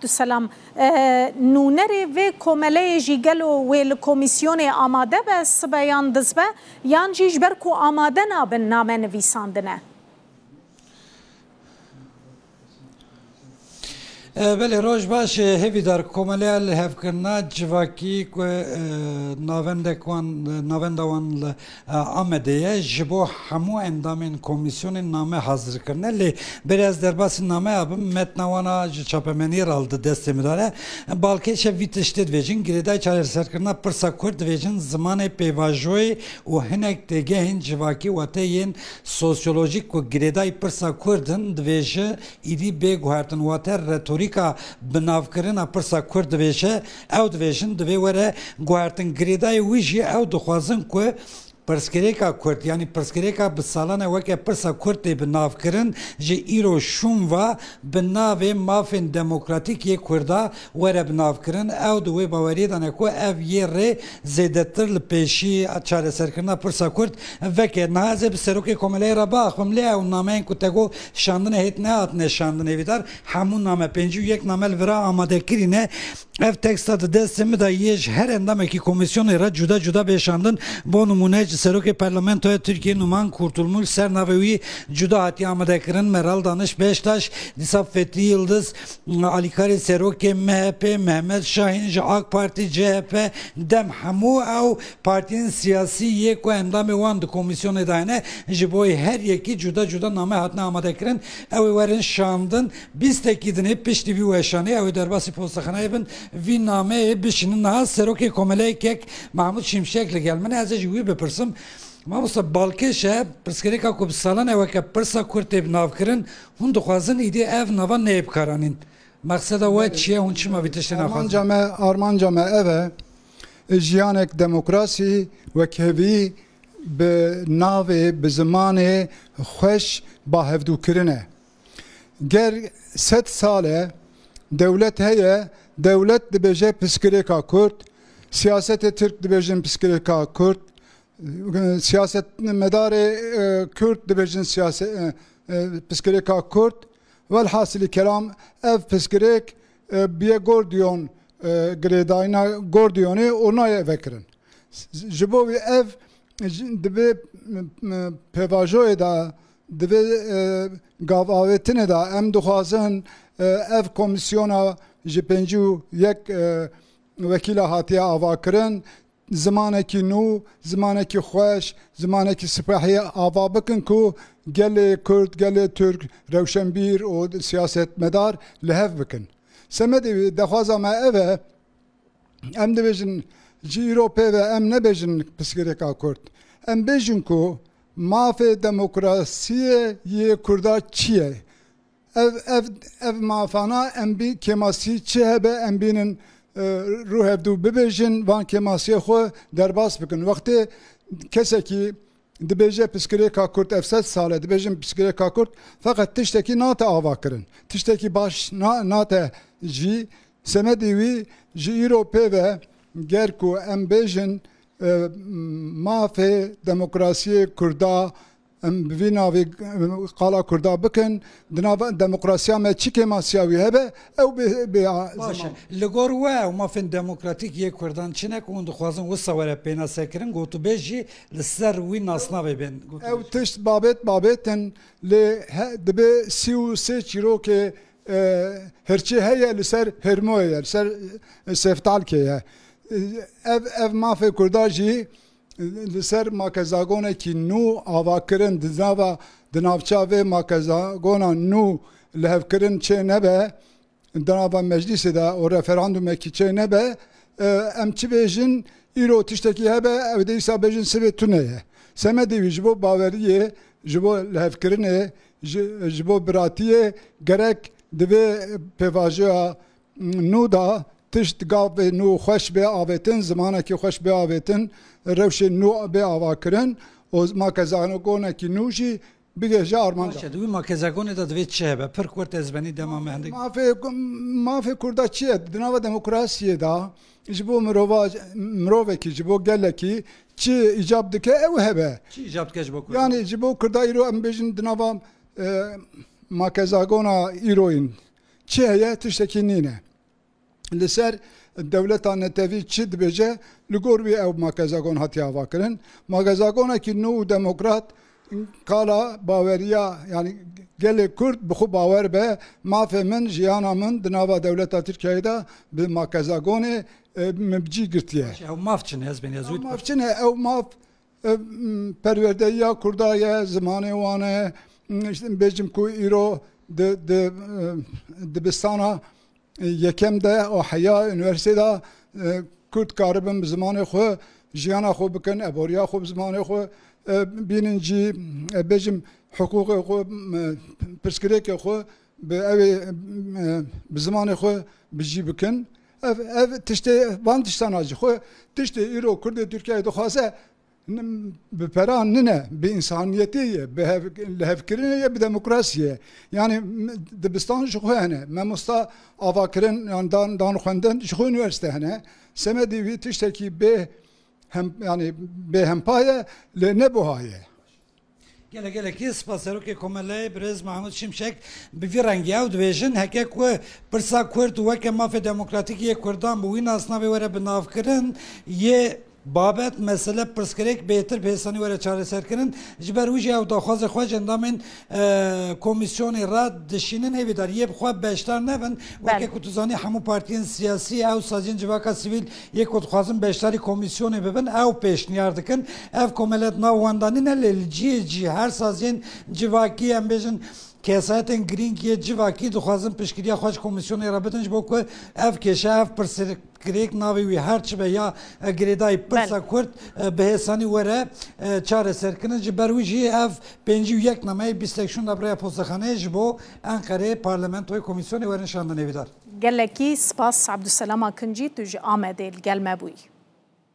سلام نونری و کمله جیگل و کمیسیون آماده به سبیان دزبه یان جیج برکو آماده نابن نامه نویساندنه بله روش باش هفی در کمالیال هف کرنا جواکی که ناوندوان آمده جبو همو اندامین کمیسیون نامه حاضر کرنه لی بری از در باس نامه abim metnawana çapemeni aldı destemi dare balkeşe vitiştet vejin gireday çarer serkirna pırsa kurt vejin zamanı pevajoy o henek de gehin civaki vateyin sosyolojik ko gireday pırsa kurdun dveje idi be guhartın vater retorika binavkirina pırsa kurd dveje ev dvejin dve were guhartın gireday wiji ev duxwazin ko Perskereka Kurt yani Perskereka bi salana weke Persa Kurtê bi navkirin ji îro şûm ve bi navê mafên demokratîk yê Kurda were bi navkirin ew di wê baweriyê dane ku ev yê rê zêdetir li pêşî çareserkirina Persa Kurt veke niha ez ê bi serokê komeleyê re biaxivim lê ew nameyên ku te got şandinê hêt nehatine şandinê vî dar hemû name pêncî û yek name li vira amadekirîne ev teksta di destê min de yê ji her endamekî komisyonê re cuda cuda bêşandin bo numune Serokê Parlamentoya Türkiye Numan Kurtulmuş Sernavê cuda hatiye amadekirin Meral Danış Beştaş Dîsa Fethi Yıldız Ali Kari Serokê MHP Mehmet Şahin AK Parti CHP dem hemû ew partiyên siyasî yê ku endamê wan di komisyonê de hene ji bo her yekî cuda cuda name hatine amadekirin ew ê werin şandin bîstekî din hê piştî vî weşanê ew ê derbasî postexaneyê bin vî nameyê bişinin niha Serokê Komeleyekek Mahmud Şimşek li gel min ez ê ji wî bipirsim Mamosta balkeşe Perskereka ku bi salan eweke Persa Kurtê bi navkirin hûn dixwazin îdî ev nava neyêbkaranîn meqseda we çi ye hûn çima vî tiştê naxwazin armanca me ev e jiyanek demokrasî wekhevî bi navê bi zimanê xweş bahevdûkirin e ger sed sal e dewlet heye dewlet dibêje Perskereka Kurt siyasetê Türk dibêjin Perskereka Kurt siyaset medarê Kürt dibêjin siyaset Perskereka Kurt velhasîlî kelam ev pirsgirêk biye gordiyon girêdayîna gordiyonê û nayê vekirin ji bo vî ev dibe pevajoyê da dibe gavavêtinê da em dixwazin ev komisyona ji pêncî û yek wekîla hatiye avakirin zimanekî nû, zimanekî xweş, zimanekî sipahiyê ava bikin ku gelê Kurd, gelê Türk, rewşenbîr û siyasetmedar li hev bikin. Semedî dexwaza me ev e em dibêjin ji îro pêve em nebêjin Perskereka Kurd. Em bêjin ku mafê demokrasiyê yê Kurda çi ye? Ev mafana em bî kemasî çi hebe em bînin ruh evdû bibêjin van kemasiyê xwe derbas bikin. Wextê kesekî dibêje Perskereka Kurt ev sed sal e dibêjin Perskereka Kurt feqet tiştekî nate avakirin. Tiştekî baş nate jî semedî wî ji îro pêve ger ku em bêjin mafê demokrasiyê Kurda em bi vî navê qala Kurda bikin di nava demokrasiya me çi kemasiya wî hebe ew baş e li gor we ew mafên demokratîk yê Kurdan çinek hûn dixwazin wisa were pêna sekirin gotûbêj jî li ser wî nasnavê bên ew tişt babêtin lê dibe sî û sê çîrokê hirçê heye li ser Hirmoyê ye li ser Seftalkê ye ev mafê Kurda jî li ser makezagonekî nû avakirin di navça vê makezagona nû li hevkirin çê nebe di nava meclîsê de û referandumekî çê nebe em çi bêjin îro tiştekî hebe ew dê îsa bêjin sivê tune ye semedî wî ji bo baweriyê ji bo li hevkirinê ji bo biratiyê gerek divê pêvajoya nû da tişt gavê nû xweş bê avêtin zimanekî xweş bê avêtin rewşê nû bê avakirin û makezagonekî nû jî bigêje armanca. Wî makezagonê de divê çi hebe pir Kurt ezbenî dema me hindik mafê Kurda çi ye di nava demokrasiyê da ji bo mirovekî ji bo gelekî çi îcab dike ew hebe çi îcab dike ji bo Kurd yanî ji bo Kurda îro em bêjin di nava makezagona îroyîn çi heye tiştekî nîne لسر دولتا نتوی چی دبیجه لگور وی او ماکزاگون هاتیا واکرن ماکزاگون کی نو دموکرات کالا باوریا yani gele Kürt bu bawer be mafê min jiyana min di nava dewleta Tirkiyeyê de bi makazagonê mibcî girtiye. Ew mav çin hezbên Yezûd. Mav çin e ew mav perwerdeya Kurda ye zimanê wan e işte bêjim ku îro di dibistana yekem de o heya üniversiteda Kürt karibin bi zimanê xwe jiyana xwe bikin eboriya xwe bi zimanê xwe bînin jî bêjim حقوق خو پرسکریک خو به اوی به زمان خو بجی بکن اف تشته وان تشتان اج خو تشته ایرو کرد ترکیه دخواسه به پران نه به انسانیتی به لهفکرینه به دموکراسیه yani dibistan şu hene memusta avakirin yani dan xwendin şu üniversite hene semedi vi tişteki be hem yani be hempaye le ne buhaye geleki spaseroke komele brez Mahmud Şimşek bir rengi av dvejin heke ku pirsa Kürt weke mafê demokratîk Kurdan bu wî nasnavê were bi navkirin yê babet mesele pirsgirêk bêhtir pêsanî were çareserkirin ji ber wî jî ew daxwaza xwe ji endamên komisyonê re dişînin hêvî dar yê xwe beşdar nebin weke ku tu zanî hemû partiyên siyasî ew saziyên civaka sivîl yê ku dixwazin beşdarî komisyonê bibin ew pêşniyar dikin ev komelet nav wandanî ne lê ciyê cî her saziyên civakî em bêjin kesayetên girîngiyê civakî dixwazin piştgiriya xwe ji komisyonê re bidin ji bo ku ev kêşe ev pirsgirêk navê wî her çi be ya girêdayî pirsa Kurd bi hêsanî were çareserkirin ji ber wî jî ev 51 nameyê 28 Abraya Postexaneyê ji bo Enqereyê parlamentoyê komisyonê werin şandin hêvîdar. Gelekî spas Abdüselam Akıncî tu ji Amedê li gel me bûyî.